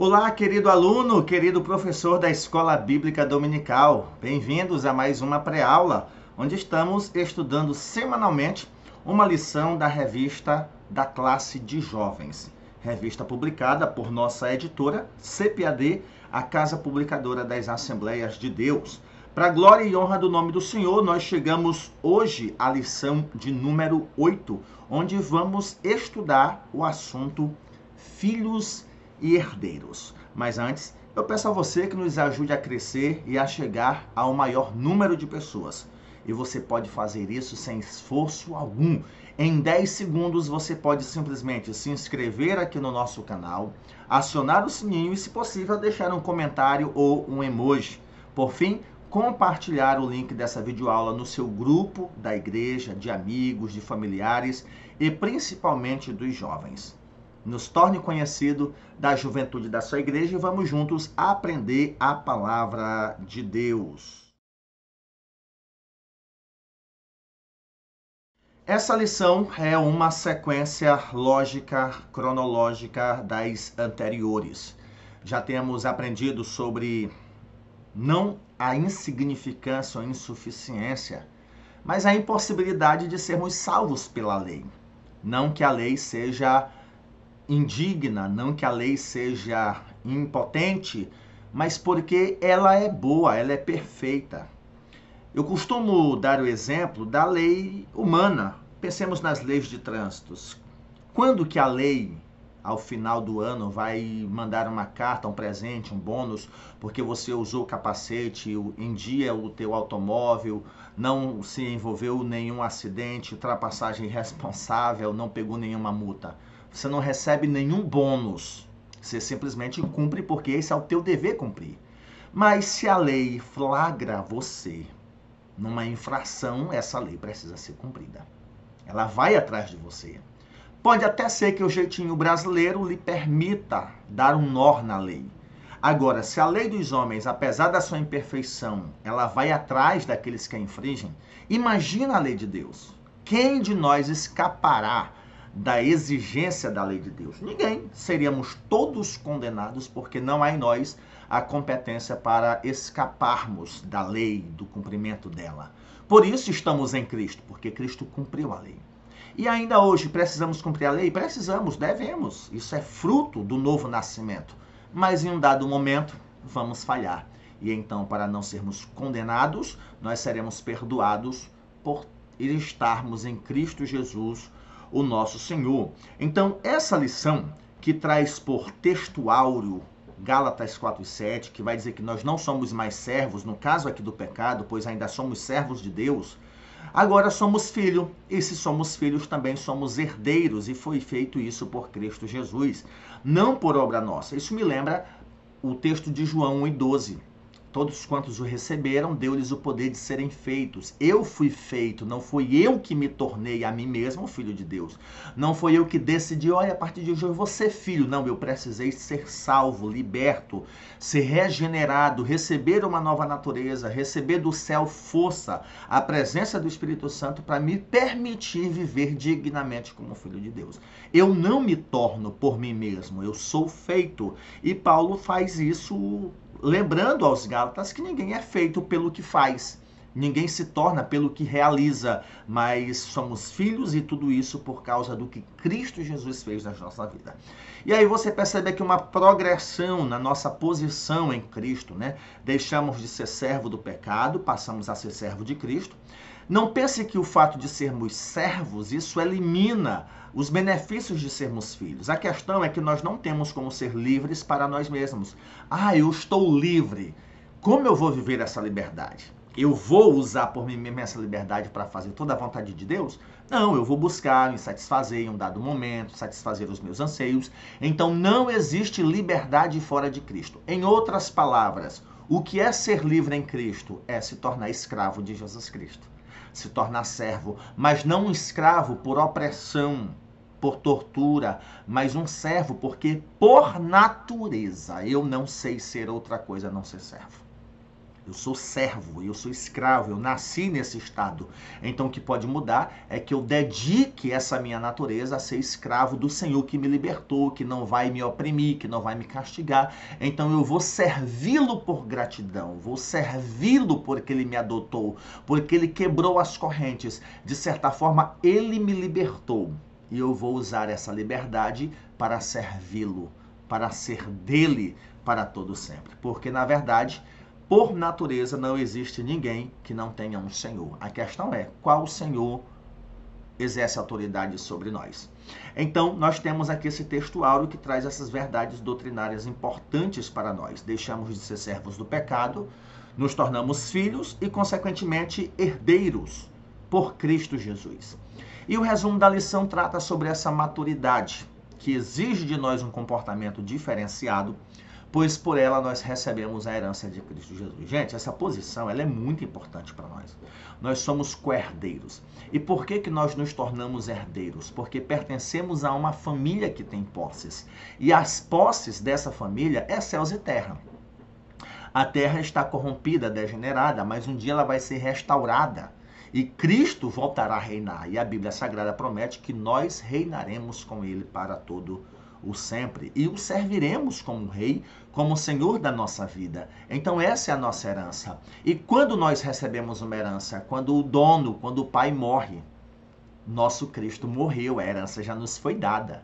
Olá, querido aluno, querido professor da Escola Bíblica Dominical. Bem-vindos a mais uma pré-aula, onde estamos estudando semanalmente uma lição da revista da classe de jovens. Revista publicada por nossa editora, CPAD, a Casa Publicadora das Assembleias de Deus. Para a glória e honra do nome do Senhor, nós chegamos hoje à lição de número 8, onde vamos estudar o assunto filhos e herdeiros. Mas antes, eu peço a você que nos ajude a crescer e a chegar ao maior número de pessoas. E você pode fazer isso sem esforço algum. Em 10 segundos você pode simplesmente se inscrever aqui no nosso canal, acionar o sininho e, se possível, deixar um comentário ou um emoji. Por fim, compartilhar o link dessa videoaula no seu grupo da igreja, de amigos, de familiares e principalmente dos jovens. Nos torne conhecido da juventude da sua igreja e vamos juntos aprender a palavra de Deus. Essa lição é uma sequência lógica, cronológica das anteriores. Já temos aprendido sobre não a insignificância ou insuficiência, mas a impossibilidade de sermos salvos pela lei. Não que a lei seja indigna, não que a lei seja impotente, mas porque ela é boa, ela é perfeita. Eu costumo dar o exemplo da lei humana. Pensemos nas leis de trânsito. Quando que a lei, ao final do ano, vai mandar uma carta, um presente, um bônus, porque você usou o capacete, em dia o teu automóvel, não se envolveu em nenhum acidente, ultrapassagem irresponsável, não pegou nenhuma multa? Você não recebe nenhum bônus. Você simplesmente cumpre porque esse é o teu dever cumprir. Mas se a lei flagra você numa infração, essa lei precisa ser cumprida. Ela vai atrás de você. Pode até ser que o jeitinho brasileiro lhe permita dar um nó na lei. Agora, se a lei dos homens, apesar da sua imperfeição, ela vai atrás daqueles que a infringem, imagina a lei de Deus. Quem de nós escapará da exigência da lei de Deus? Ninguém. Seríamos todos condenados porque não há em nós a competência para escaparmos da lei, do cumprimento dela. Por isso estamos em Cristo, porque Cristo cumpriu a lei. E ainda hoje precisamos cumprir a lei? Precisamos, devemos. Isso é fruto do novo nascimento. Mas em um dado momento vamos falhar. E então, para não sermos condenados, nós seremos perdoados por estarmos em Cristo Jesus, o nosso Senhor. Então, essa lição que traz por texto áureo Gálatas 4:7, que vai dizer que nós não somos mais servos, no caso aqui do pecado, pois ainda somos servos de Deus, agora somos filhos, e se somos filhos também somos herdeiros, e foi feito isso por Cristo Jesus, não por obra nossa. Isso me lembra o texto de João 1:12. Todos quantos o receberam, deu-lhes o poder de serem feitos. Eu fui feito, não fui eu que me tornei a mim mesmo filho de Deus. Não foi eu que decidi, olha, a partir de hoje eu vou ser filho. Não, eu precisei ser salvo, liberto, ser regenerado, receber uma nova natureza, receber do céu força, a presença do Espírito Santo para me permitir viver dignamente como filho de Deus. Eu não me torno por mim mesmo, eu sou feito. E Paulo faz isso lembrando aos Gálatas que ninguém é feito pelo que faz, ninguém se torna pelo que realiza, mas somos filhos e tudo isso por causa do que Cristo Jesus fez na nossa vida. E aí você percebe aqui uma progressão na nossa posição em Cristo, né? Deixamos de ser servo do pecado, passamos a ser servo de Cristo. Não pense que o fato de sermos servos, isso elimina os benefícios de sermos filhos. A questão é que nós não temos como ser livres para nós mesmos. Ah, eu estou livre. Como eu vou viver essa liberdade? Eu vou usar por mim mesmo essa liberdade para fazer toda a vontade de Deus? Não, eu vou buscar me satisfazer em um dado momento, satisfazer os meus anseios. Então não existe liberdade fora de Cristo. Em outras palavras, o que é ser livre em Cristo é se tornar escravo de Jesus Cristo. Se tornar servo, mas não um escravo por opressão, por tortura, mas um servo porque por natureza eu não sei ser outra coisa a não ser servo. Eu sou servo, eu sou escravo, eu nasci nesse estado. Então o que pode mudar é que eu dedique essa minha natureza a ser escravo do Senhor que me libertou, que não vai me oprimir, que não vai me castigar. Então eu vou servi-lo por gratidão, vou servi-lo porque ele me adotou, porque ele quebrou as correntes. De certa forma, ele me libertou. E eu vou usar essa liberdade para servi-lo, para ser dele para todo sempre. Porque, na verdade, por natureza, não existe ninguém que não tenha um Senhor. A questão é, qual Senhor exerce autoridade sobre nós? Então, nós temos aqui esse texto áureo que traz essas verdades doutrinárias importantes para nós. Deixamos de ser servos do pecado, nos tornamos filhos e, consequentemente, herdeiros por Cristo Jesus. E o resumo da lição trata sobre essa maturidade, que exige de nós um comportamento diferenciado, pois por ela nós recebemos a herança de Cristo Jesus. Gente, essa posição ela é muito importante para nós. Nós somos co-herdeiros. E por que nós nos tornamos herdeiros? Porque pertencemos a uma família que tem posses. E as posses dessa família é céus e terra. A terra está corrompida, degenerada, mas um dia ela vai ser restaurada. E Cristo voltará a reinar. E a Bíblia Sagrada promete que nós reinaremos com ele para todo o sempre. E o serviremos como rei, como senhor da nossa vida. Então essa é a nossa herança. E quando nós recebemos uma herança? Quando o dono, quando o pai morre. Nosso Cristo morreu, a herança já nos foi dada.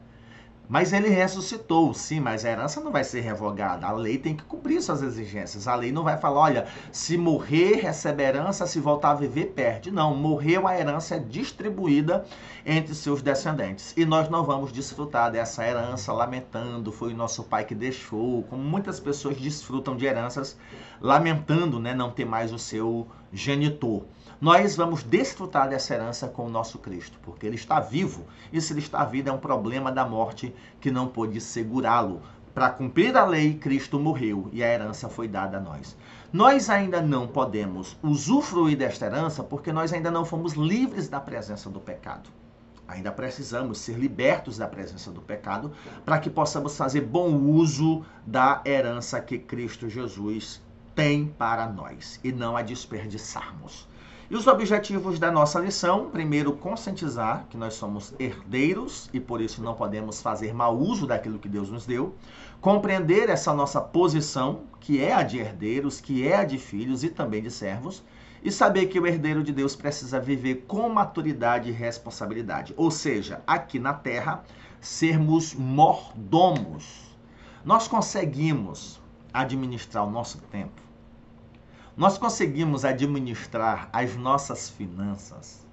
Mas ele ressuscitou, sim, mas a herança não vai ser revogada. A lei tem que cumprir suas exigências. A lei não vai falar, olha, se morrer, recebe herança, se voltar a viver, perde. Não, morreu, a herança é distribuída entre seus descendentes. E nós não vamos desfrutar dessa herança lamentando, foi o nosso pai que deixou, como muitas pessoas desfrutam de heranças lamentando, né, não ter mais o seu genitor. Nós vamos desfrutar dessa herança com o nosso Cristo, porque ele está vivo, e se ele está vivo é um problema da morte que não pôde segurá-lo. Para cumprir a lei, Cristo morreu e a herança foi dada a nós. Nós ainda não podemos usufruir desta herança porque nós ainda não fomos livres da presença do pecado. Ainda precisamos ser libertos da presença do pecado para que possamos fazer bom uso da herança que Cristo Jesus tem para nós e não a desperdiçarmos. E os objetivos da nossa lição, primeiro, conscientizar que nós somos herdeiros e por isso não podemos fazer mau uso daquilo que Deus nos deu, compreender essa nossa posição, que é a de herdeiros, que é a de filhos e também de servos, e saber que o herdeiro de Deus precisa viver com maturidade e responsabilidade, ou seja, aqui na terra, sermos mordomos. Nós conseguimos administrar o nosso tempo. Nós conseguimos administrar as nossas finanças.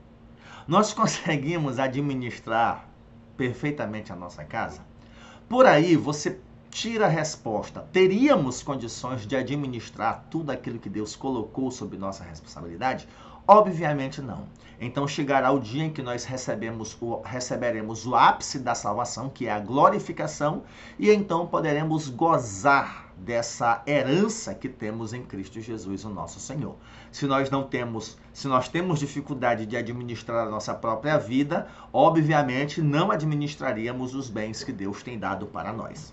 Nós conseguimos administrar perfeitamente a nossa casa. Por aí você tira a resposta. Teríamos condições de administrar tudo aquilo que Deus colocou sob nossa responsabilidade? Obviamente não. Então chegará o dia em que nós receberemos o ápice da salvação, que é a glorificação, e então poderemos gozar dessa herança que temos em Cristo Jesus, o nosso Senhor. Se nós temos dificuldade de administrar a nossa própria vida, obviamente não administraríamos os bens que Deus tem dado para nós.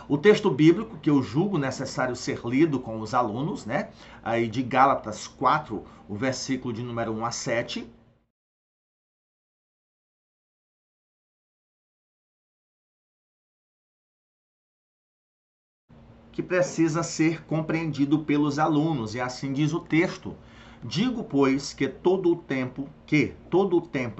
O texto bíblico que eu julgo necessário ser lido com os alunos, né? Aí de Gálatas 4, o versículo de número 1 a 7. Que precisa ser compreendido pelos alunos, e assim diz o texto. Digo, pois, que todo o tempo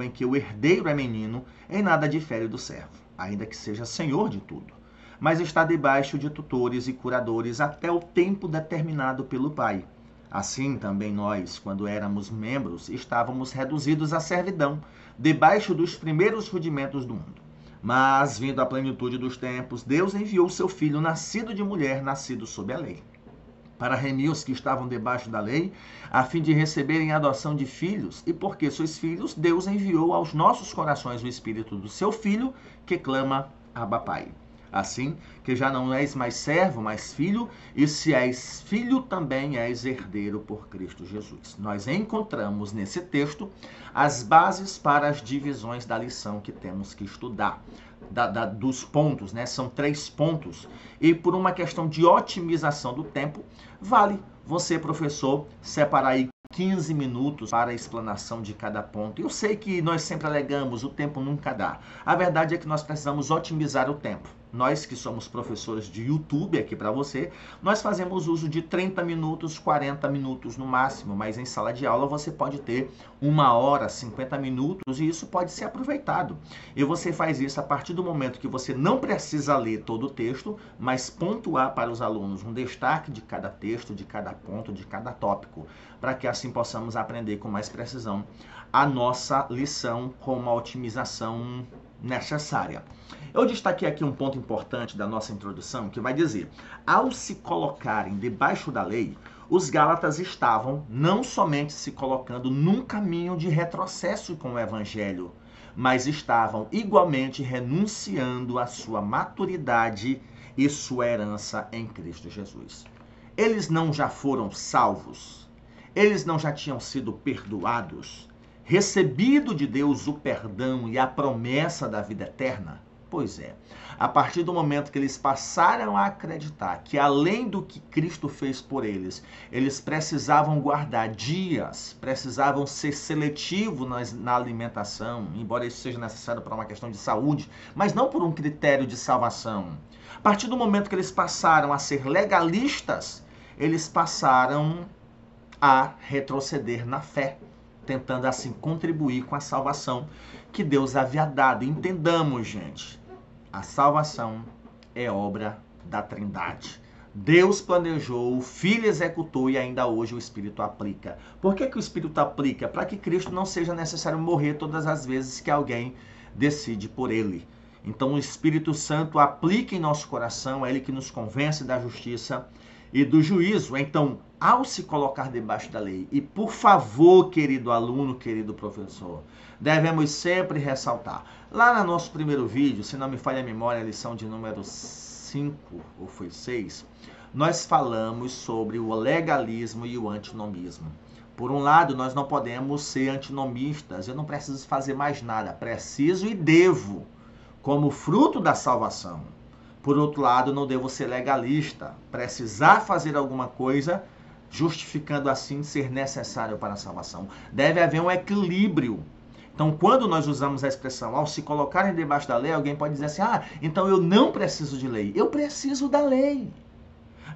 em que o herdeiro é menino, em nada difere do servo, ainda que seja senhor de tudo, mas está debaixo de tutores e curadores até o tempo determinado pelo Pai. Assim também nós, quando éramos membros, estávamos reduzidos à servidão, debaixo dos primeiros rudimentos do mundo. Mas, vindo a plenitude dos tempos, Deus enviou seu Filho, nascido de mulher, nascido sob a lei, para remir os que estavam debaixo da lei, a fim de receberem a adoção de filhos, e porque sois filhos, Deus enviou aos nossos corações o Espírito do seu Filho, que clama, Abba, Pai. Assim que já não és mais servo, mas filho, e se és filho, também és herdeiro por Cristo Jesus. Nós encontramos nesse texto as bases para as divisões da lição que temos que estudar. dos pontos, né? São 3 pontos. E por uma questão de otimização do tempo, vale você, professor, separar aí 15 minutos para a explanação de cada ponto. Eu sei que nós sempre alegamos, o tempo nunca dá. A verdade é que nós precisamos otimizar o tempo. Nós que somos professores de YouTube aqui para você, nós fazemos uso de 30 minutos, 40 minutos no máximo, mas em sala de aula você pode ter 1 hora, 50 minutos e isso pode ser aproveitado. E você faz isso a partir do momento que você não precisa ler todo o texto, mas pontuar para os alunos um destaque de cada texto, de cada ponto, de cada tópico, para que assim possamos aprender com mais precisão a nossa lição com uma otimização necessária. Eu destaquei aqui um ponto importante da nossa introdução que vai dizer: ao se colocarem debaixo da lei, os Gálatas estavam não somente se colocando num caminho de retrocesso com o Evangelho, mas estavam igualmente renunciando à sua maturidade e sua herança em Cristo Jesus. Eles não já foram salvos? Eles não já tinham sido perdoados? Recebido de Deus o perdão e a promessa da vida eterna? Pois é, a partir do momento que eles passaram a acreditar que além do que Cristo fez por eles precisavam guardar dias, precisavam ser seletivos na alimentação, embora isso seja necessário para uma questão de saúde, mas não por um critério de salvação. A partir do momento que eles passaram a ser legalistas, eles passaram a retroceder na fé, tentando assim contribuir com a salvação que Deus havia dado. Entendamos, gente, a salvação é obra da Trindade. Deus planejou, o Filho executou e ainda hoje o Espírito aplica. Por que o Espírito aplica? Para que Cristo não seja necessário morrer todas as vezes que alguém decide por ele. Então o Espírito Santo aplica em nosso coração, é ele que nos convence da justiça e do juízo. Então, ao se colocar debaixo da lei, e por favor, querido aluno, querido professor, devemos sempre ressaltar. Lá no nosso primeiro vídeo, se não me falha a memória, a lição de número 5, ou foi 6, nós falamos sobre o legalismo e o antinomismo. Por um lado, nós não podemos ser antinomistas, eu não preciso fazer mais nada, preciso e devo, como fruto da salvação. Por outro lado, não devo ser legalista, precisar fazer alguma coisa, justificando assim ser necessário para a salvação. Deve haver um equilíbrio. Então, quando nós usamos a expressão ao se colocarem debaixo da lei, alguém pode dizer assim: então eu não preciso de lei. Eu preciso da lei,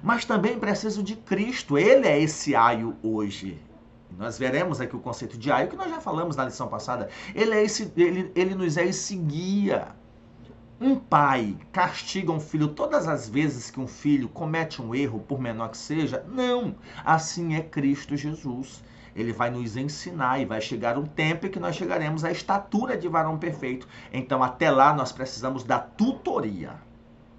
mas também preciso de Cristo. Ele é esse aio hoje. Nós veremos aqui o conceito de aio que nós já falamos na lição passada. Ele nos é esse guia. Um pai castiga um filho todas as vezes que um filho comete um erro, por menor que seja? Não. Assim é Cristo Jesus. Ele vai nos ensinar e vai chegar um tempo em que nós chegaremos à estatura de varão perfeito. Então, até lá, nós precisamos da tutoria.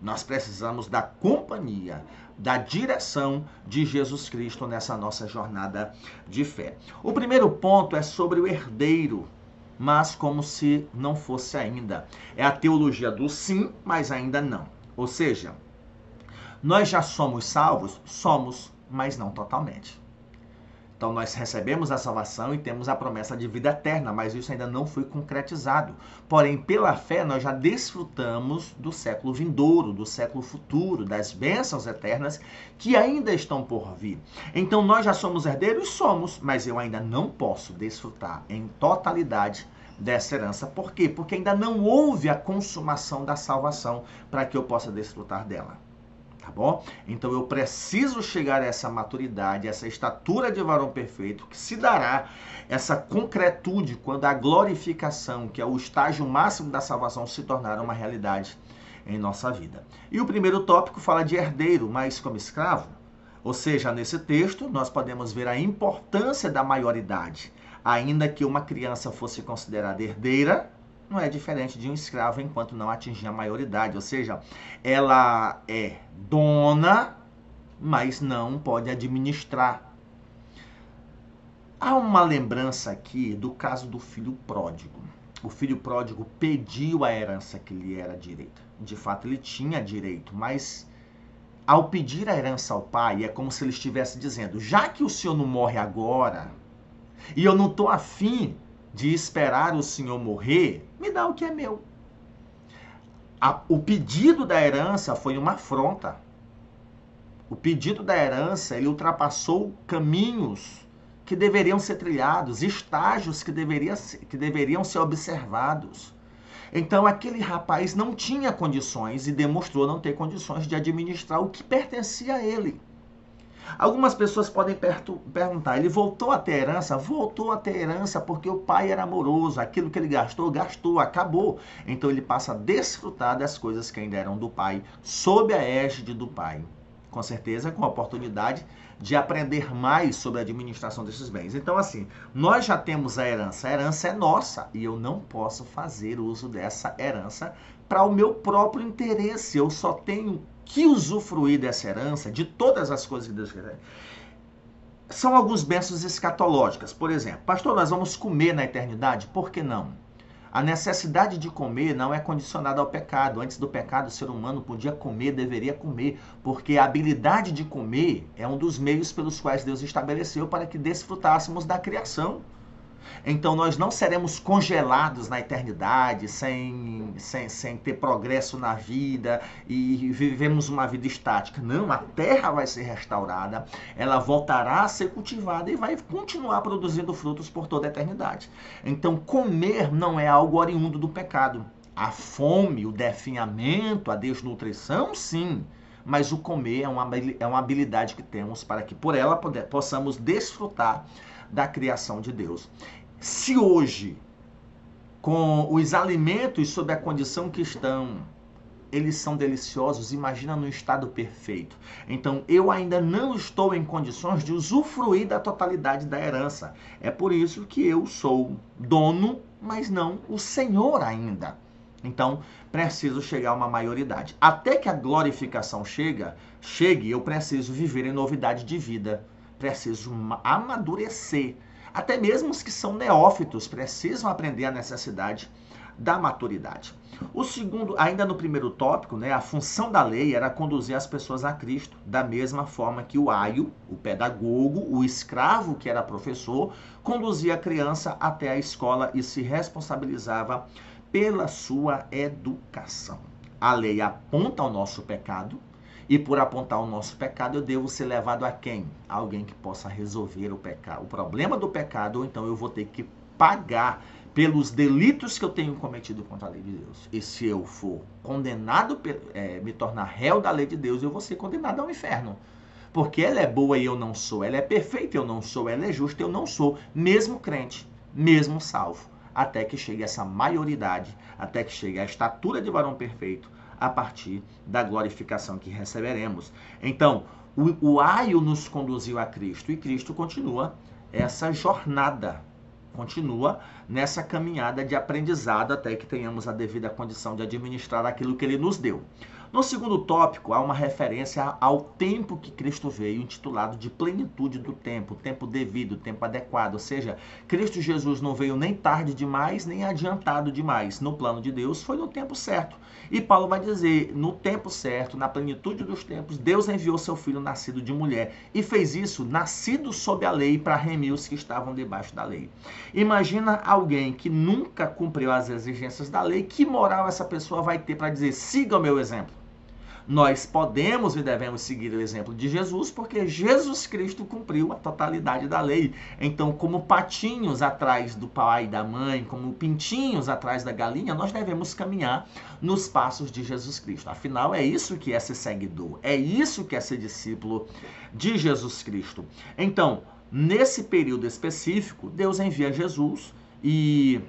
Nós precisamos da companhia, da direção de Jesus Cristo nessa nossa jornada de fé. O primeiro ponto é sobre o herdeiro, mas como se não fosse ainda. É a teologia do sim, mas ainda não. Ou seja, nós já somos salvos? Somos, mas não totalmente. Então nós recebemos a salvação e temos a promessa de vida eterna, mas isso ainda não foi concretizado. Porém, pela fé, nós já desfrutamos do século vindouro, do século futuro, das bênçãos eternas que ainda estão por vir. Então nós já somos herdeiros? Somos, mas eu ainda não posso desfrutar em totalidade dessa herança. Por quê? Porque ainda não houve a consumação da salvação para que eu possa desfrutar dela. Tá bom? Então eu preciso chegar a essa maturidade, essa estatura de varão perfeito, que se dará essa concretude quando a glorificação, que é o estágio máximo da salvação, se tornar uma realidade em nossa vida. E o primeiro tópico fala de herdeiro, mas como escravo. Ou seja, nesse texto nós podemos ver a importância da maioridade. Ainda que uma criança fosse considerada herdeira, não é diferente de um escravo enquanto não atingir a maioridade. Ou seja, ela é dona, mas não pode administrar. Há uma lembrança aqui do caso do filho pródigo. O filho pródigo pediu a herança que lhe era direita. De fato, ele tinha direito, mas ao pedir a herança ao pai, é como se ele estivesse dizendo: já que o senhor não morre agora, e eu não estou afim de esperar o senhor morrer, me dá o que é meu. O pedido da herança foi uma afronta. O pedido da herança, ele ultrapassou caminhos que deveriam ser trilhados, estágios que deveriam ser observados. Então aquele rapaz não tinha condições e demonstrou não ter condições de administrar o que pertencia a ele. Algumas pessoas podem perguntar, ele voltou a ter herança? Voltou a ter herança porque o pai era amoroso, aquilo que ele gastou, gastou, acabou. Então ele passa a desfrutar das coisas que ainda eram do pai, sob a égide do pai. Com certeza, com a oportunidade de aprender mais sobre a administração desses bens. Então, assim, nós já temos a herança é nossa e eu não posso fazer uso dessa herança para o meu próprio interesse. Eu só tenho que usufruir dessa herança, de todas as coisas que Deus quer. São alguns bênçãos escatológicas. Por exemplo, pastor, nós vamos comer na eternidade? Por que não? A necessidade de comer não é condicionada ao pecado. Antes do pecado, o ser humano podia comer, deveria comer, porque a habilidade de comer é um dos meios pelos quais Deus estabeleceu para que desfrutássemos da criação. Então nós não seremos congelados na eternidade, sem ter progresso na vida e vivemos uma vida estática. Não, a terra vai ser restaurada, ela voltará a ser cultivada e vai continuar produzindo frutos por toda a eternidade. Então comer não é algo oriundo do pecado. A fome, o definhamento, a desnutrição, sim. Mas o comer é uma habilidade que temos para que por ela possamos desfrutar da criação de Deus. Se hoje, com os alimentos sob a condição que estão, eles são deliciosos, imagina no estado perfeito. Então, eu ainda não estou em condições de usufruir da totalidade da herança. É por isso que eu sou dono, mas não o senhor ainda. Então, preciso chegar a uma maioridade. Até que a glorificação chegue, eu preciso viver em novidade de vida. Preciso amadurecer. Até mesmo os que são neófitos precisam aprender a necessidade da maturidade. O segundo, ainda no primeiro tópico, a função da lei era conduzir as pessoas a Cristo, da mesma forma que o aio, o pedagogo, o escravo que era professor, conduzia a criança até a escola e se responsabilizava pela sua educação. A lei aponta o nosso pecado, e por apontar o nosso pecado, eu devo ser levado a quem? Alguém que possa resolver o pecado, o problema do pecado, ou então eu vou ter que pagar pelos delitos que eu tenho cometido contra a lei de Deus. E se eu for condenado, me tornar réu da lei de Deus, eu vou ser condenado ao inferno. Porque ela é boa e eu não sou, ela é perfeita e eu não sou, ela é justa e eu não sou, mesmo crente, mesmo salvo, até que chegue essa maioridade, até que chegue a estatura de varão perfeito, a partir da glorificação que receberemos. Então, o aio nos conduziu a Cristo e Cristo continua essa jornada, continua nessa caminhada de aprendizado até que tenhamos a devida condição de administrar aquilo que ele nos deu. No segundo tópico, há uma referência ao tempo que Cristo veio, intitulado de plenitude do tempo, tempo devido, tempo adequado. Ou seja, Cristo Jesus não veio nem tarde demais, nem adiantado demais. No plano de Deus, foi no tempo certo. E Paulo vai dizer, no tempo certo, na plenitude dos tempos, Deus enviou seu Filho nascido de mulher. E fez isso, nascido sob a lei, para remir os que estavam debaixo da lei. Imagina alguém que nunca cumpriu as exigências da lei, que moral essa pessoa vai ter para dizer, siga o meu exemplo? Nós podemos e devemos seguir o exemplo de Jesus, porque Jesus Cristo cumpriu a totalidade da lei. Então, como patinhos atrás do pai e da mãe, como pintinhos atrás da galinha, nós devemos caminhar nos passos de Jesus Cristo. Afinal, é isso que é ser seguidor, é isso que é ser discípulo de Jesus Cristo. Então, nesse período específico, Deus envia Jesus e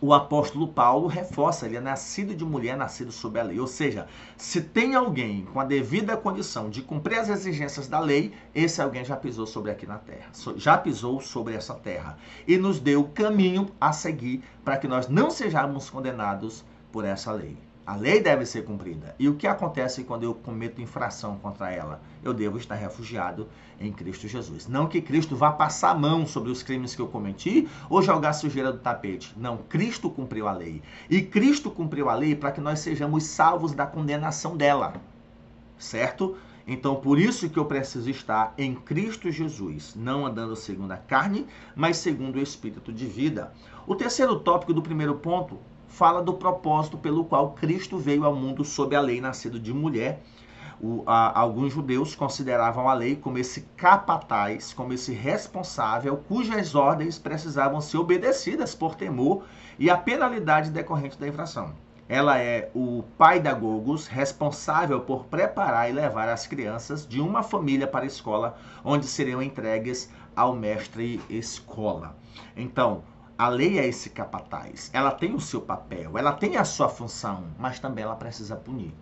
o apóstolo Paulo reforça, ele é nascido de mulher, nascido sob a lei. Ou seja, se tem alguém com a devida condição de cumprir as exigências da lei, esse alguém já pisou sobre aqui na terra, já pisou sobre essa terra e nos deu o caminho a seguir para que nós não sejamos condenados por essa lei. A lei deve ser cumprida. E o que acontece quando eu cometo infração contra ela? Eu devo estar refugiado em Cristo Jesus. Não que Cristo vá passar a mão sobre os crimes que eu cometi ou jogar sujeira do tapete. Não, Cristo cumpriu a lei. E Cristo cumpriu a lei para que nós sejamos salvos da condenação dela. Certo? Então, por isso que eu preciso estar em Cristo Jesus, não andando segundo a carne, mas segundo o Espírito de vida. O terceiro tópico do primeiro ponto fala do propósito pelo qual Cristo veio ao mundo sob a lei, nascido de mulher. Alguns judeus consideravam a lei como esse capataz, como esse responsável, cujas ordens precisavam ser obedecidas por temor e a penalidade decorrente da infração. Ela é o paidagogos, responsável por preparar e levar as crianças de uma família para a escola, onde seriam entregues ao mestre escola. Então, a lei é esse capataz, ela tem o seu papel, ela tem a sua função, mas também ela precisa punir.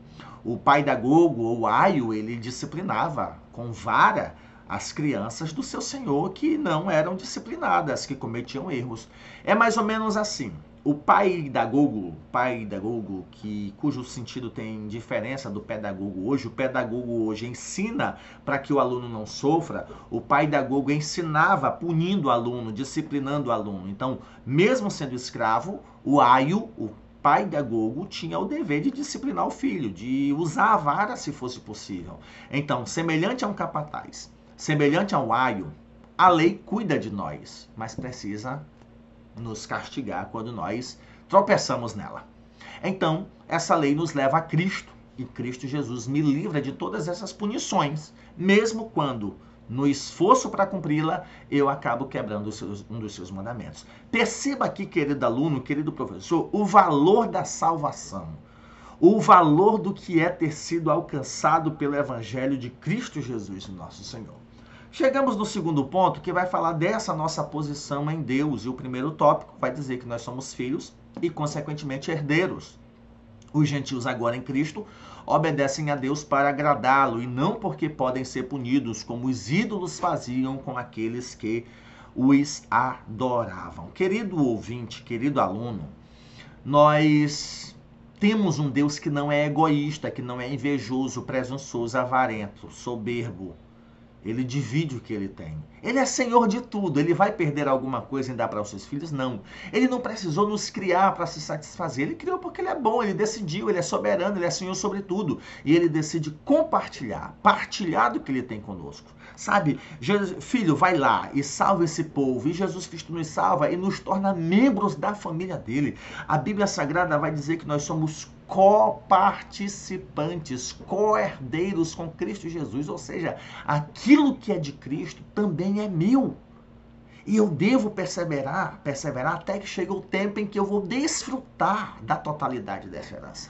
O paidagogo ou aio, ele disciplinava com vara as crianças do seu senhor que não eram disciplinadas, que cometiam erros. É mais ou menos assim. O paidagogo, cujo sentido tem diferença do pedagogo hoje, o pedagogo hoje ensina para que o aluno não sofra, o paidagogo ensinava punindo o aluno, disciplinando o aluno. Então, mesmo sendo escravo, o aio, o paidagogo, tinha o dever de disciplinar o filho, de usar a vara se fosse possível. Então, semelhante a um capataz, semelhante a um aio, a lei cuida de nós, mas precisa nos castigar quando nós tropeçamos nela. Então, essa lei nos leva a Cristo, e Cristo Jesus me livra de todas essas punições, mesmo quando, no esforço para cumpri-la, eu acabo quebrando um dos seus mandamentos. Perceba aqui, querido aluno, querido professor, o valor da salvação, o valor do que é ter sido alcançado pelo Evangelho de Cristo Jesus, nosso Senhor. Chegamos no segundo ponto, que vai falar dessa nossa posição em Deus. E o primeiro tópico vai dizer que nós somos filhos e, consequentemente, herdeiros. Os gentios agora em Cristo obedecem a Deus para agradá-lo e não porque podem ser punidos, como os ídolos faziam com aqueles que os adoravam. Querido ouvinte, querido aluno, nós temos um Deus que não é egoísta, que não é invejoso, presunçoso, avarento, soberbo. Ele divide o que ele tem. Ele é senhor de tudo. Ele vai perder alguma coisa em dar para os seus filhos? Não. Ele não precisou nos criar para se satisfazer. Ele criou porque ele é bom, ele decidiu, ele é soberano, ele é senhor sobre tudo. E ele decide compartilhar, partilhar do que ele tem conosco. Sabe, Jesus, filho, vai lá e salva esse povo. E Jesus Cristo nos salva e nos torna membros da família dele. A Bíblia Sagrada vai dizer que nós somos coparticipantes, co-herdeiros com Cristo Jesus, ou seja, aquilo que é de Cristo também é meu. E eu devo perseverar até que chegue o tempo em que eu vou desfrutar da totalidade dessa herança.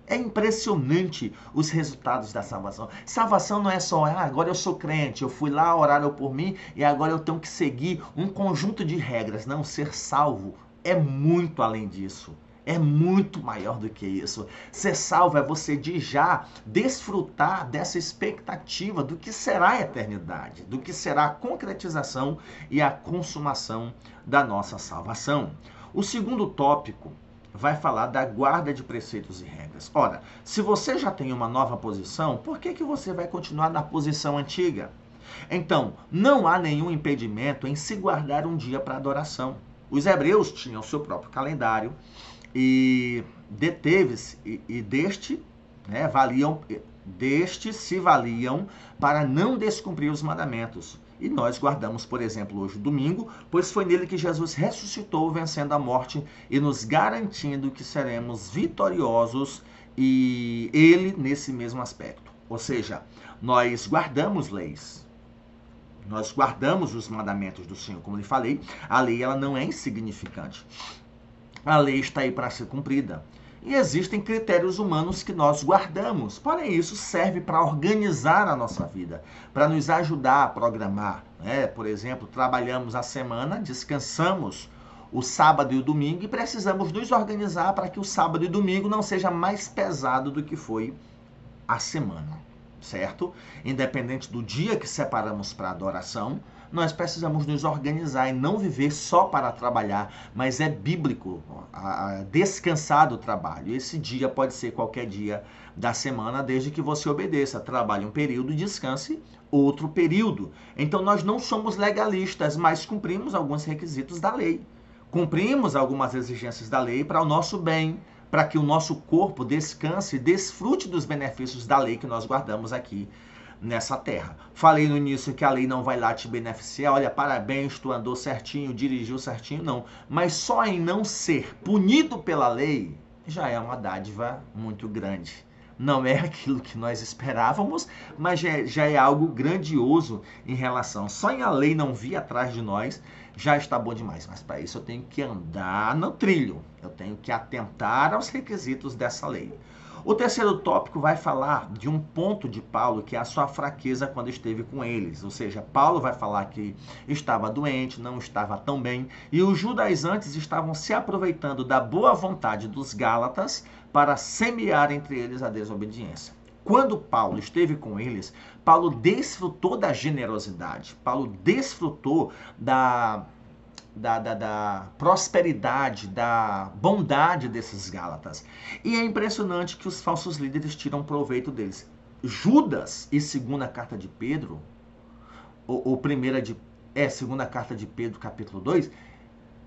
É impressionante os resultados da salvação. Salvação não é só, agora eu sou crente, eu fui lá, oraram por mim e agora eu tenho que seguir um conjunto de regras. Não, ser salvo é muito além disso. É muito maior do que isso. Ser salvo é você de já desfrutar dessa expectativa do que será a eternidade, do que será a concretização e a consumação da nossa salvação. O segundo tópico vai falar da guarda de preceitos e regras. Ora, se você já tem uma nova posição, por que você vai continuar na posição antiga? Então, não há nenhum impedimento em se guardar um dia para adoração. Os hebreus tinham seu próprio calendário, e deteve-se e deste se valiam para não descumprir os mandamentos. E nós guardamos, por exemplo, hoje domingo, pois foi nele que Jesus ressuscitou, vencendo a morte e nos garantindo que seremos vitoriosos, e ele nesse mesmo aspecto. Ou seja, nós guardamos leis. Nós guardamos os mandamentos do Senhor. Como eu falei, a lei ela não é insignificante. A lei está aí para ser cumprida. E existem critérios humanos que nós guardamos. Porém, isso serve para organizar a nossa vida, para nos ajudar a programar. Por exemplo, trabalhamos a semana, descansamos o sábado e o domingo e precisamos nos organizar para que o sábado e domingo não seja mais pesado do que foi a semana, certo? Independente do dia que separamos para adoração, nós precisamos nos organizar e não viver só para trabalhar, mas é bíblico descansar do trabalho. Esse dia pode ser qualquer dia da semana, desde que você obedeça. Trabalhe um período e descanse outro período. Então nós não somos legalistas, mas cumprimos alguns requisitos da lei. Cumprimos algumas exigências da lei para o nosso bem, para que o nosso corpo descanse e desfrute dos benefícios da lei que nós guardamos aqui nessa terra. Falei no início que a lei não vai lá te beneficiar, olha, parabéns, tu andou certinho, dirigiu certinho, não. Mas só em não ser punido pela lei, já é uma dádiva muito grande. Não é aquilo que nós esperávamos, mas já é algo grandioso em relação. Só em a lei não vir atrás de nós, já está bom demais. Mas para isso eu tenho que andar no trilho, eu tenho que atentar aos requisitos dessa lei. O terceiro tópico vai falar de um ponto de Paulo, que é a sua fraqueza quando esteve com eles. Ou seja, Paulo vai falar que estava doente, não estava tão bem, e os judaizantes estavam se aproveitando da boa vontade dos gálatas para semear entre eles a desobediência. Quando Paulo esteve com eles, Paulo desfrutou da generosidade, Paulo desfrutou da prosperidade, da bondade desses Gálatas. E é impressionante que os falsos líderes tiram proveito deles. Judas e segunda carta de Pedro, segunda carta de Pedro, capítulo 2,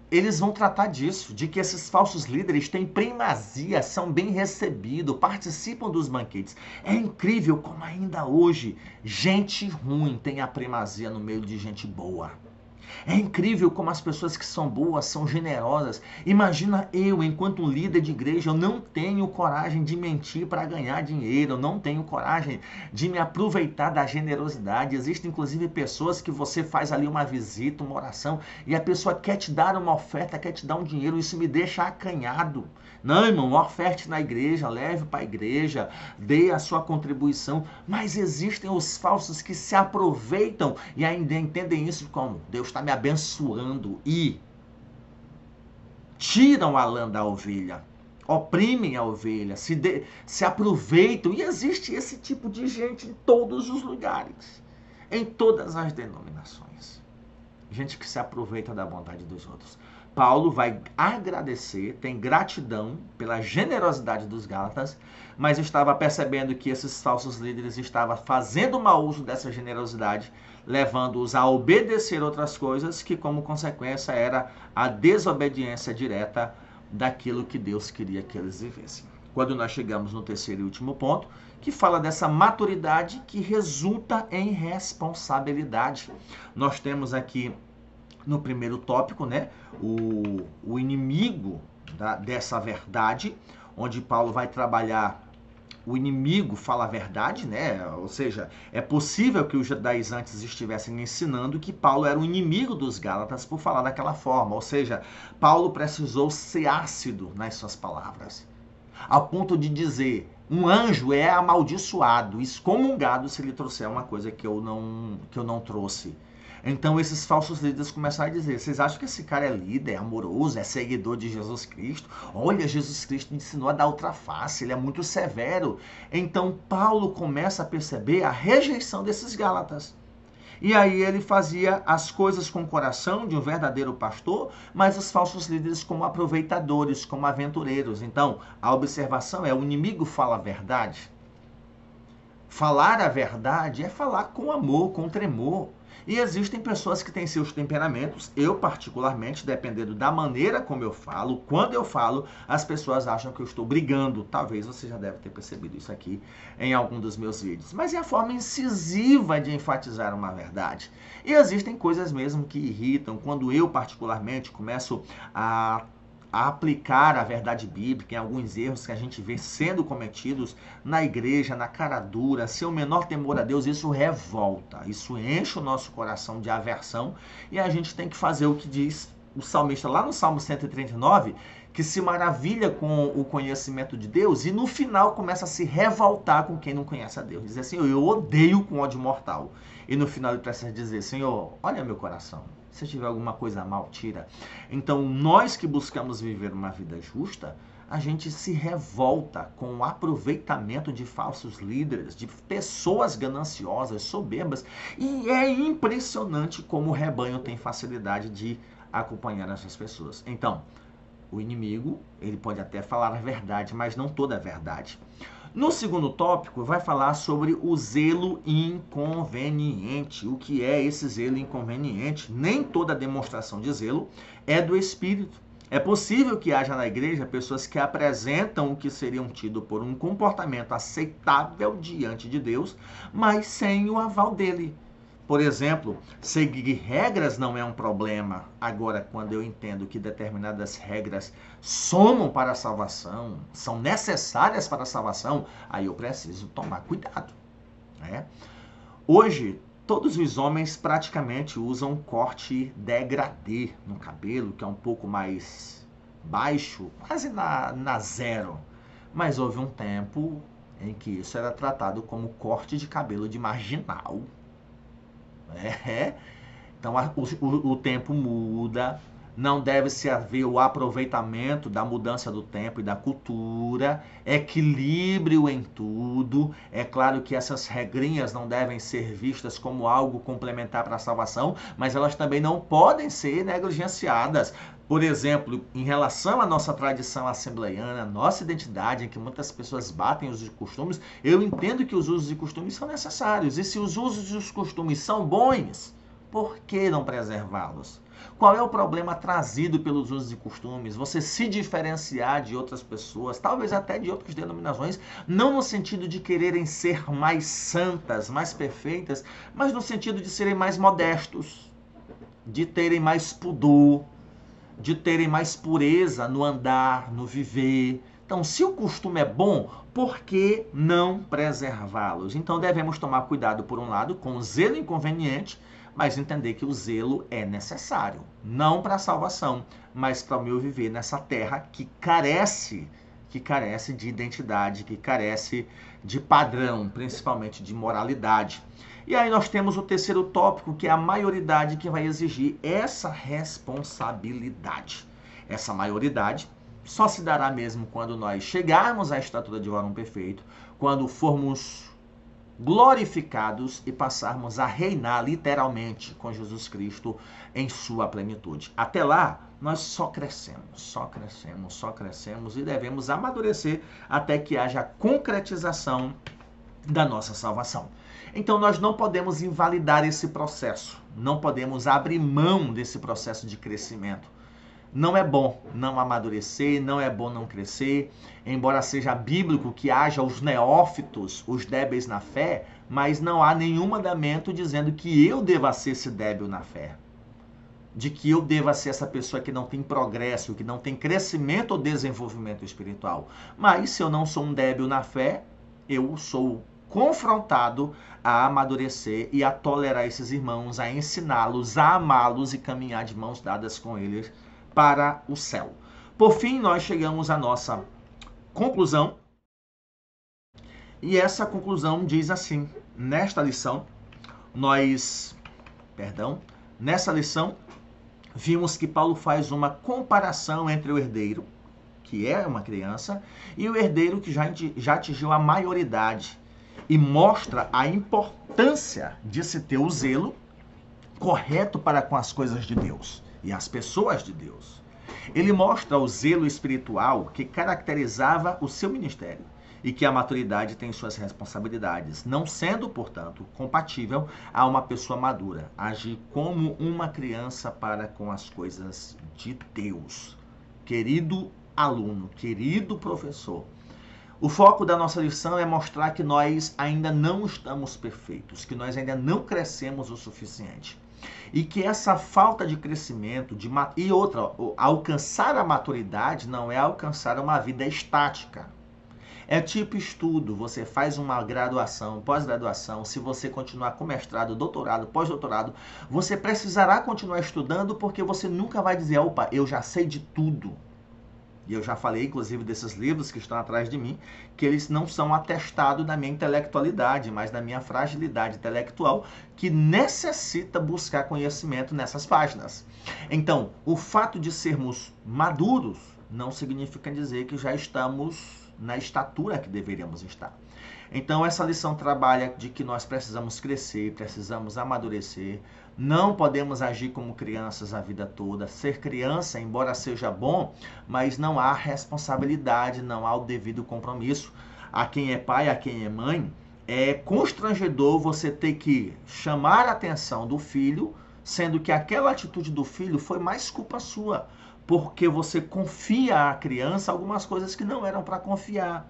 eles vão tratar disso, de que esses falsos líderes têm primazia, são bem recebidos, participam dos banquetes. É incrível como ainda hoje gente ruim tem a primazia no meio de gente boa. É incrível como as pessoas que são boas são generosas. Imagina eu, enquanto um líder de igreja, eu não tenho coragem de mentir para ganhar dinheiro, eu não tenho coragem de me aproveitar da generosidade. Existem inclusive pessoas que você faz ali uma visita, uma oração, e a pessoa quer te dar uma oferta, quer te dar um dinheiro, isso me deixa acanhado. Não, irmão, oferte na igreja, leve para a igreja, dê a sua contribuição. Mas existem os falsos que se aproveitam e ainda entendem isso como Deus está me abençoando e tiram a lã da ovelha, oprimem a ovelha, se aproveitam. E existe esse tipo de gente em todos os lugares, em todas as denominações. Gente que se aproveita da bondade dos outros. Paulo vai agradecer, tem gratidão pela generosidade dos Gálatas, mas estava percebendo que esses falsos líderes estavam fazendo mau uso dessa generosidade, levando-os a obedecer outras coisas que, como consequência, era a desobediência direta daquilo que Deus queria que eles vivessem. Quando nós chegamos no terceiro e último ponto, que fala dessa maturidade que resulta em responsabilidade. Nós temos aqui no primeiro tópico, né, o inimigo dessa verdade, onde Paulo vai trabalhar o inimigo fala a verdade, né? Ou seja, é possível que os judaizantes estivessem ensinando que Paulo era o inimigo dos Gálatas por falar daquela forma. Ou seja, Paulo precisou ser ácido nas suas palavras, ao ponto de dizer: um anjo é amaldiçoado, excomungado se ele trouxer uma coisa que eu não trouxe. Então esses falsos líderes começaram a dizer: vocês acham que esse cara é líder, é amoroso, é seguidor de Jesus Cristo? Olha, Jesus Cristo ensinou a dar outra face, ele é muito severo. Então Paulo começa a perceber a rejeição desses Gálatas. E aí ele fazia as coisas com o coração de um verdadeiro pastor, mas os falsos líderes como aproveitadores, como aventureiros. Então a observação é: o inimigo fala a verdade. Falar a verdade é falar com amor, com tremor. E existem pessoas que têm seus temperamentos. Eu, particularmente, dependendo da maneira como eu falo, quando eu falo, as pessoas acham que eu estou brigando. Talvez você já deve ter percebido isso aqui em algum dos meus vídeos. Mas é a forma incisiva de enfatizar uma verdade. E existem coisas mesmo que irritam. Quando eu, particularmente, começo a aplicar a verdade bíblica em alguns erros que a gente vê sendo cometidos na igreja, na cara dura, sem o menor temor a Deus, isso revolta, isso enche o nosso coração de aversão, e a gente tem que fazer o que diz o salmista lá no Salmo 139, que se maravilha com o conhecimento de Deus e no final começa a se revoltar com quem não conhece a Deus. Diz assim: eu odeio com ódio mortal. E no final ele precisa dizer: Senhor, olha meu coração. Se tiver alguma coisa mal, tira. Então, nós que buscamos viver uma vida justa, a gente se revolta com o aproveitamento de falsos líderes, de pessoas gananciosas, soberbas. E é impressionante como o rebanho tem facilidade de acompanhar essas pessoas. Então, o inimigo, ele pode até falar a verdade, mas não toda a verdade. No segundo tópico, vai falar sobre o zelo inconveniente. O que é esse zelo inconveniente? Nem toda demonstração de zelo é do Espírito. É possível que haja na igreja pessoas que apresentam o que seriam tido por um comportamento aceitável diante de Deus, mas sem o aval dele. Por exemplo, seguir regras não é um problema. Agora, quando eu entendo que determinadas regras somam para a salvação, são necessárias para a salvação, aí eu preciso tomar cuidado, né? Hoje, todos os homens praticamente usam corte degradê no cabelo, que é um pouco mais baixo, quase na zero. Mas houve um tempo em que isso era tratado como corte de cabelo de marginal. Então o tempo muda, não deve-se haver o aproveitamento da mudança do tempo e da cultura, equilíbrio em tudo. É claro que essas regrinhas não devem ser vistas como algo complementar para a salvação, mas elas também não podem ser negligenciadas. Por exemplo, em relação à nossa tradição assembleiana, nossa identidade, em que muitas pessoas batem os costumes, eu entendo que os usos e costumes são necessários. E se os usos e os costumes são bons, por que não preservá-los? Qual é o problema trazido pelos usos e costumes? Você se diferenciar de outras pessoas, talvez até de outras denominações, não no sentido de quererem ser mais santas, mais perfeitas, mas no sentido de serem mais modestos, de terem mais pudor, de terem mais pureza no andar, no viver. Então, se o costume é bom, por que não preservá-los? Então, devemos tomar cuidado, por um lado, com o zelo inconveniente, mas entender que o zelo é necessário, não para a salvação, mas para o meu viver nessa terra que carece de identidade, que carece de padrão, principalmente de moralidade. E aí nós temos o terceiro tópico, que é a maioridade, que vai exigir essa responsabilidade. Essa maioridade só se dará mesmo quando nós chegarmos à estatura de varão perfeito, quando formos glorificados e passarmos a reinar literalmente com Jesus Cristo em sua plenitude. Até lá, nós só crescemos e devemos amadurecer até que haja concretização da nossa salvação. Então nós não podemos invalidar esse processo, não podemos abrir mão desse processo de crescimento. Não é bom não amadurecer, não é bom não crescer, embora seja bíblico que haja os neófitos, os débeis na fé, mas não há nenhum mandamento dizendo que eu deva ser esse débil na fé, de que eu deva ser essa pessoa que não tem progresso, que não tem crescimento ou desenvolvimento espiritual. Mas se eu não sou um débil na fé, eu sou confrontado a amadurecer e a tolerar esses irmãos, a ensiná-los, a amá-los e caminhar de mãos dadas com eles para o céu. Por fim, nós chegamos à nossa conclusão. E essa conclusão diz assim: nessa lição, vimos que Paulo faz uma comparação entre o herdeiro, que é uma criança, e o herdeiro que já atingiu a maioridade, e mostra a importância de se ter o zelo correto para com as coisas de Deus e as pessoas de Deus. Ele mostra o zelo espiritual que caracterizava o seu ministério e que a maturidade tem suas responsabilidades, não sendo, portanto, compatível a uma pessoa madura, agir como uma criança para com as coisas de Deus. Querido aluno, querido professor, o foco da nossa lição é mostrar que nós ainda não estamos perfeitos, que nós ainda não crescemos o suficiente. E que essa falta de crescimento, alcançar a maturidade não é alcançar uma vida estática. É tipo estudo, você faz uma graduação, pós-graduação, se você continuar com mestrado, doutorado, pós-doutorado, você precisará continuar estudando porque você nunca vai dizer, opa, eu já sei de tudo. E eu já falei, inclusive, desses livros que estão atrás de mim, que eles não são atestados da minha intelectualidade, mas da minha fragilidade intelectual, que necessita buscar conhecimento nessas páginas. Então, o fato de sermos maduros não significa dizer que já estamos na estatura que deveríamos estar. Então, essa lição trabalha de que nós precisamos crescer, precisamos amadurecer, não podemos agir como crianças a vida toda. Ser criança, embora seja bom, mas não há responsabilidade, não há o devido compromisso. A quem é pai, a quem é mãe, é constrangedor você ter que chamar a atenção do filho sendo que aquela atitude do filho foi mais culpa sua, porque você confia à criança algumas coisas que não eram para confiar.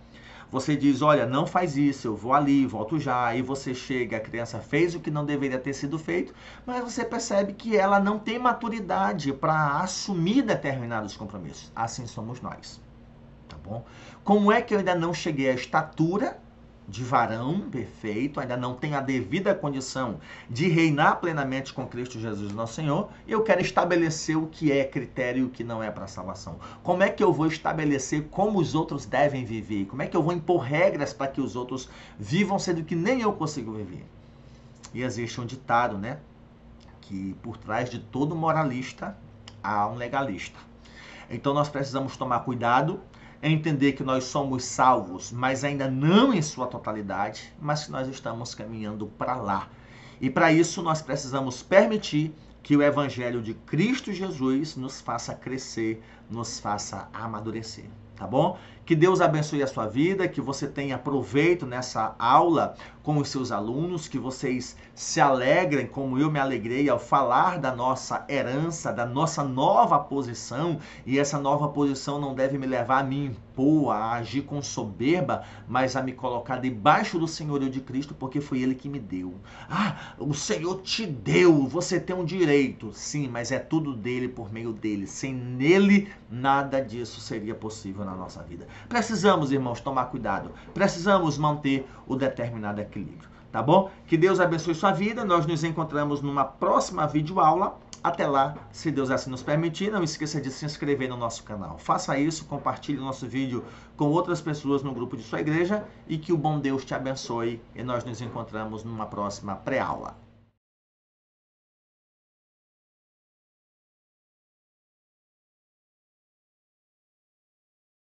Você diz, olha, não faz isso, eu vou ali, volto já. Aí você chega, a criança fez o que não deveria ter sido feito, mas você percebe que ela não tem maturidade para assumir determinados compromissos. Assim somos nós, tá bom? Como é que eu ainda não cheguei à estatura de varão perfeito, ainda não tenho a devida condição de reinar plenamente com Cristo Jesus, nosso Senhor, e eu quero estabelecer o que é critério e o que não é para salvação. Como é que eu vou estabelecer como os outros devem viver? Como é que eu vou impor regras para que os outros vivam, sendo que nem eu consigo viver? E existe um ditado, né? Que por trás de todo moralista há um legalista. Então nós precisamos tomar cuidado, entender que nós somos salvos, mas ainda não em sua totalidade, mas que nós estamos caminhando para lá. E para isso nós precisamos permitir que o Evangelho de Cristo Jesus nos faça crescer, nos faça amadurecer, tá bom? Que Deus abençoe a sua vida, que você tenha proveito nessa aula com os seus alunos, que vocês se alegrem como eu me alegrei ao falar da nossa herança, da nossa nova posição, e essa nova posição não deve me levar a me impor, a agir com soberba, mas a me colocar debaixo do senhorio de Cristo, porque foi Ele que me deu. Ah, o Senhor te deu, você tem um direito. Sim, mas é tudo dele, por meio dele. Sem nele, nada disso seria possível na nossa vida. Precisamos, irmãos, tomar cuidado. Precisamos manter o determinado equilíbrio, tá bom? Que Deus abençoe sua vida. Nós nos encontramos numa próxima videoaula. Até lá, se Deus assim nos permitir, não esqueça de se inscrever no nosso canal. Faça isso, compartilhe o nosso vídeo com outras pessoas no grupo de sua igreja e que o bom Deus te abençoe. E nós nos encontramos numa próxima pré-aula.